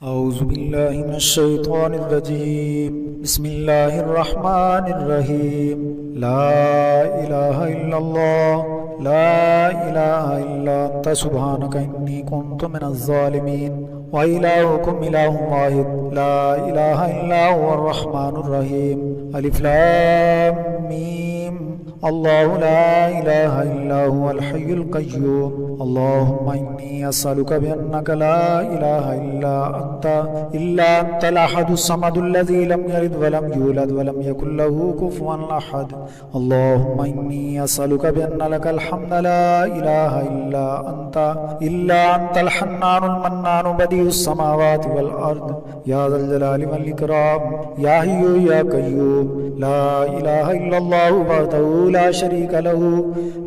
أعوذ بالله من الشيطان الرجيم. بسم الله الرحمن الرحيم. لا إله إلا الله، لا إله إلا أنت سبحانك إني كنت من الظالمين. وإلهكم إله واحد لا إله إلا هو الرحمن الرحيم. ألف لام ميم. الله لا إله إلا هو الحي القيوم. اللهم إني أسألك بأنك لا إله إلا أنت الأحد الصمد الذي لم يلد ولم يولد ولم يكن له كفوا أحد. اللهم إني أسألك بأن لك الحمد لا إله إلا أنت الحنان المنان بديع السماوات والأرض يا ذا الجلال والإكرام يا حي يا قيوم. لا إله إلا الله وحده لا شريك له،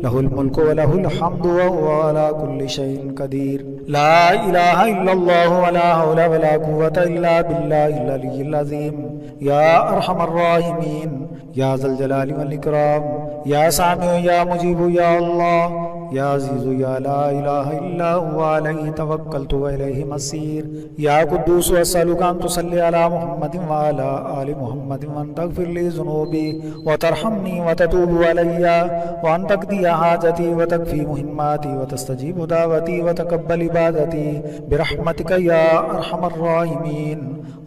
له الملك وله الحمد وهو على كل شيء قدير. لا إله إلا الله ولا حول ولا قوة إلا بالله العلي العظيم. يا أرحم الراحمين يا ذا الجلال والإكرام يا سامع يا مجيب يا الله يا عزيز يا لا إله إلا هو عليه توكلت وإليه مصير. يا قدوس أسألك أن تصلي على محمد وعلى آل محمد وأن تغفر لي ذنوبي وترحمني وتتوب علي وأن تقضي حاجتي وتكفي مهماتي وتستجيب دعوتي وتقبل عبادتي برحمتك يا أرحم الراحمين.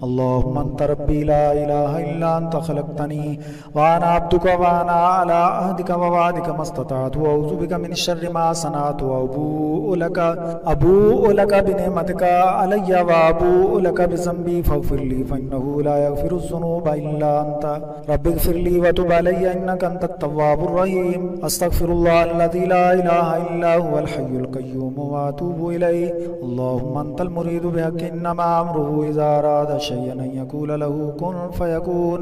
اللهم أنت ربي لا إله إلا أنت خلقتني وأنا عبدك وأنا على عهدك ووعدك ما استطعت وأعوذ بك من شر ما صنعت وأبوء لك بنعمتك علي وأبوء لك بذنبي فاغفر لي فإنه لا يغفر الذنوب إلا أنت. رب اغفر لي وتب علي إنك أنت التواب الرحيم. أستغفر الله الذي لا إله إلا هو الحي القيوم وأتوب إليه. اللهم أنت المريد بحق إنما أمره إذا أراد شيئا أن يقول له كن فيكون.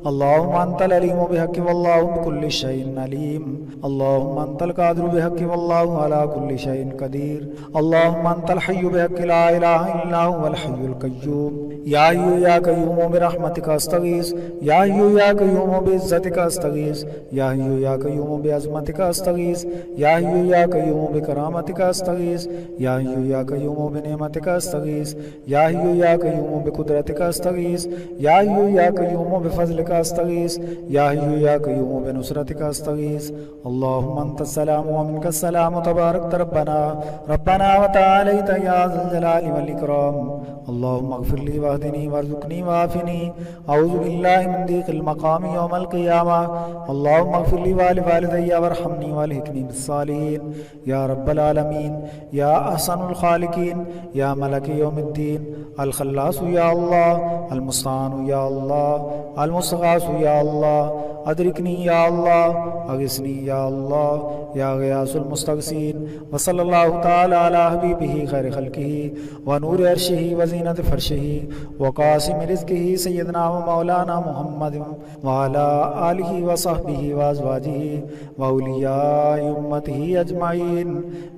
اللهم أنت العليم بحق والله بكل شيء عليم. اللهم أنت القادر بحق والله على كل شيء قدير. اللهم أنت الحي بحق لا إله إلا هو الحي القيوم. يا حي يا قيوم برحمتك أستغيث. يا حي يا قيوم بعزتك أستغيث. يا حي يا قيوم بعظمتك أستغيث. يا حي يا قيوم بكرامتك أستغيث. يا حي يا قيوم بنعمتك أستغيث. يا حي يا قيوم بقدرتك أستغيث. يا حي يا قيوم بفضلك أستغيث. يا حي يا قيوم بنصرتك أستغيث. اللهم أنت السلام ومنك السلام تبارك ربنا وتعاليت يا ذا الجلال والإكرام. اللهم اغفر لي واهدني وارزقني وعافني. أعوذ بالله من ضيق المقام يوم القيامة. اللهم اغفر لي ولوالدي وارحمني والحقني بالصالحين. يا رب العالمين يا أحسن الخالقين يا ملك يوم الدين الخلاص يا الله المستعان يا الله المستغاث يا الله أدركني يا الله أغثني يا الله يا غياث المستغيثين. وصلى الله تعالى على حبيبه خير خلقه ونور عرشه وزينة فرشه وقاسم رزقه سيدنا ومولانا محمد وعلى آله وصحبه وأزواجه وأولياء أمته أجمعين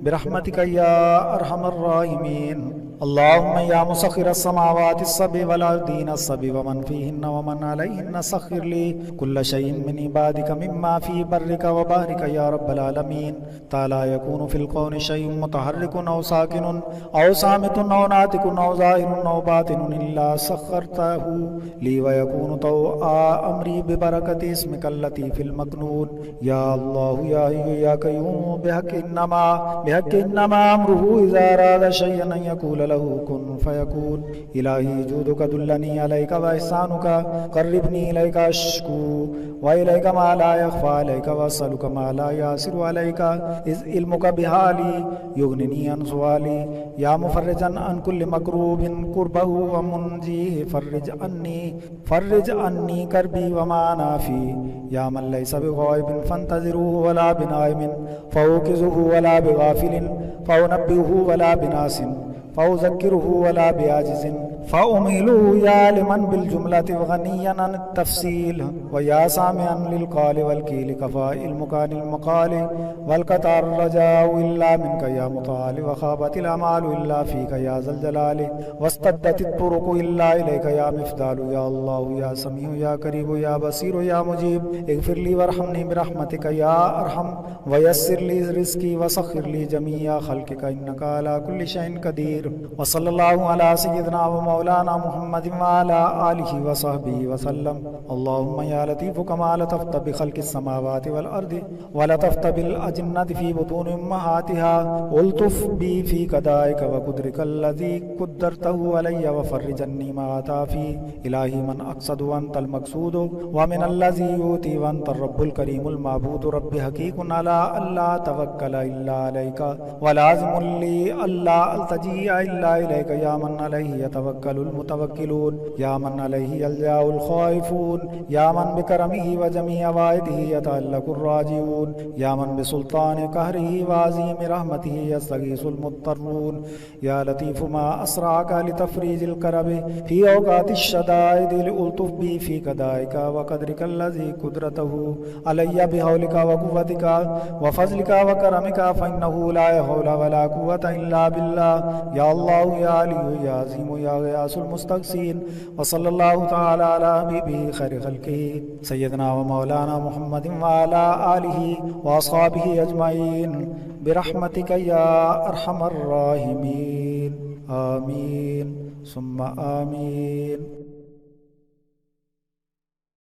برحمتك يا أرحم الراحمين. اللهم يا مسخر السماوات السبع والأرضين السبع ومن فيهن ومن عليهن سخر لي كل شيء من عبادك مما في برك وبحرك يا رب العالمين. لا يكون في الكون شيء متحرك أو ساكن أو صامت أو ناطق أو ظاهر أو باطن إلا سخرته لي ويكون طوعا أمري ببركة اسمك اللطيف المكنون. يا الله يا حي يا قيوم بحق إنما أمره إذا أراد شيئا أن يقول له كن فيكون. إلهي جودك دلني عليك وإحسانك قربني إليك أشكو وإليك ما لا يخفى عليك وأسألك ما لا ياسر عليك إذ علمك بحالي يغنني عن سؤالي. يا مفرجا عن كل مكروب كربه ومنجيه فرج عني كربي وما أنا فيه. يا من ليس بغائب فانتظروه ولا بنائم فأوقظه ولا بغافل فأنبهه ولا بناس فأذكره ولا بعاجز فأميله يا لمن بالجملة غنيا عن التفصيل ويا سامعا للقال والكيل كفاء المكان المقال والقطار الرجاء إلا منك يا مطال وخابت الأمال إلا فيك يا ذا الجلال واستدت الطرق إلا إليك يا مفدال. يا الله يا سميع يا قريب يا بصير يا مجيب اغفر لي وارحمني برحمتك يا أرحم ويسر لي رزقي وسخر لي جميع خلقك إنك على كل شيء قدير. وصلى الله على سيدنا ومولانا محمد وعلى آله وصحبه وسلم. اللهم يا لطيف كما لطفت بخلق السماوات والأرض ولطفت بالأجنة في بطون أمهاتها ألطف بي في قضائك وقدرك الذي قدرته علي وفرج عني ما أتى في. إلهي من أقصد وأنت المقصود ومن الذي يؤتي وأنت الرب الكريم المعبود. رب حقيق على ألا توكل إلا عليك ولازم لي ألا ألتجي إلا إليك يا من عليه يتوكل المتوكلون يا من عليه يلجأ الخائفون يا من بكرمه وجميع وعده يتألق الراجعون يا من بسلطان قهره وعظيم رحمته يستغيث المضطرون. يا لطيف ما أسرعك لتفريج الكرب في أوقات الشدائد لألطف بي في قضائك وقدرك الذي قدرته علي بحولك وقوتك وفضلك وكرمك فإنه لا حول ولا قوة إلا بالله. يا الله يا علي يا عظيم يا غياث المستغيثين. وصلى الله تعالى على حبيبه خير خلقه سيدنا ومولانا محمد وعلى آله وأصحابه أجمعين برحمتك يا أرحم الراحمين. آمين ثم آمين.